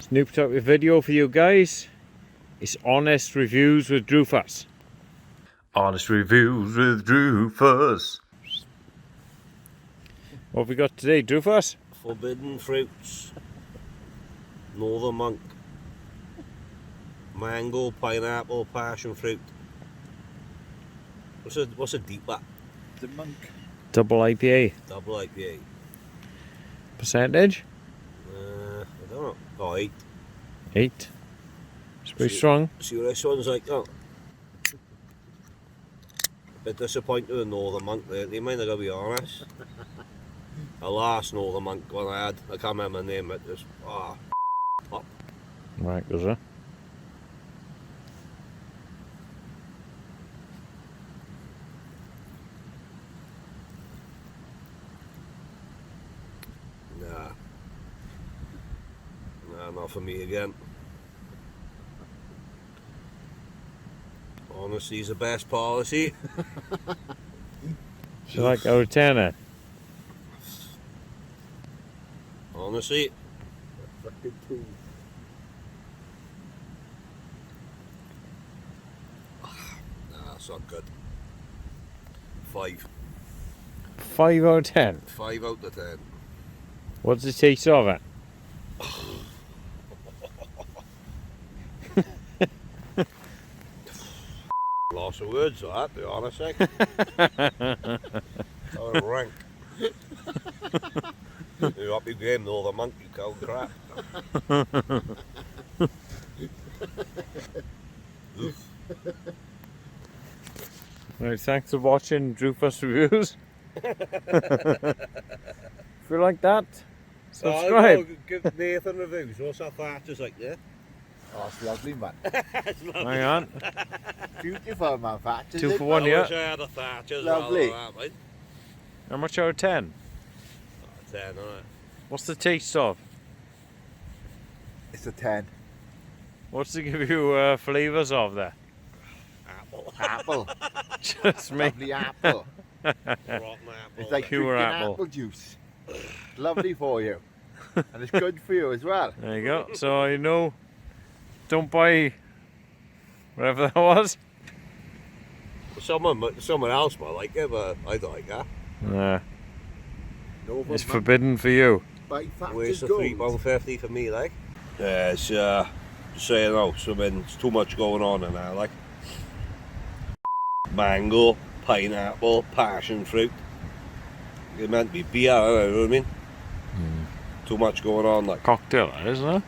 Snooped up a video for you guys. It's honest reviews with Drufus. Honest reviews with Drufus. What have we got today, Drufus? Forbidden fruits. Northern monk. Mango, pineapple, passion fruit. What's a DIPA? The monk. Double IPA. Double IPA. Percentage? I don't know. Oh, 8. 8. It's pretty strong. See what this one's like, oh. A bit disappointed with Northern Monk lately, mind, I gotta be honest. The last Northern Monk one I had, I can't remember the name, it just, up. Right, goes there. Nah, not for me again. Honesty's the best policy. So like out of 10 then? Honesty. Fucking 2. Nah, it's not good. 5. 5 out of 10. 5 out of 10. What's the taste of it? Lots of words for that, to be honest. Oh, rank. You happy game, Northern Monk, you cold crap. Right, thanks for watching Drufus Reviews. If you like that, subscribe. Give Nathan reviews. What's that Thatchers like there? Oh, it's lovely, man. It's lovely. Hang on. Beautiful, man. Thatchers. 2 for I 1, yeah. wish I had a Thatchers. Lovely. Rather than that, mate. How much out of 10? 10, alright. What's the taste of? It's a 10. What's to give you flavours of there? Apple. Apple. Just me. Lovely apple. Rotten apple. It's like Pure drinking apple. apple juice. Lovely for you. And it's good for you as well. There you go. So you know, don't buy whatever that was. Someone else might like it, but I don't like that. Nah, Northern it's Monk forbidden for you. by Waste Thatchers of Gold. £3.50 for me, like. Yeah, it's just saying, oh, it's too much going on in there, like. Mango, pineapple, passion fruit. It meant to be beer, you know what I mean? Too much going on, like. Cocktail, that, isn't it?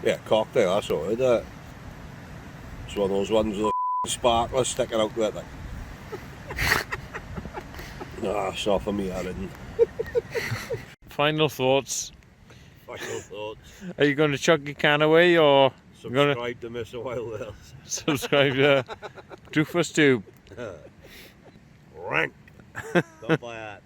Yeah, cocktail, that's all right. It's one of those ones with a sparkler sticking out to it, like. Nah, it's not for me, I didn't. Final thoughts. Final thoughts. Are you going to chuck your can away or Subscribe to Mr. Wild subscribe to Drufus Tube? Rank. Don't buy that.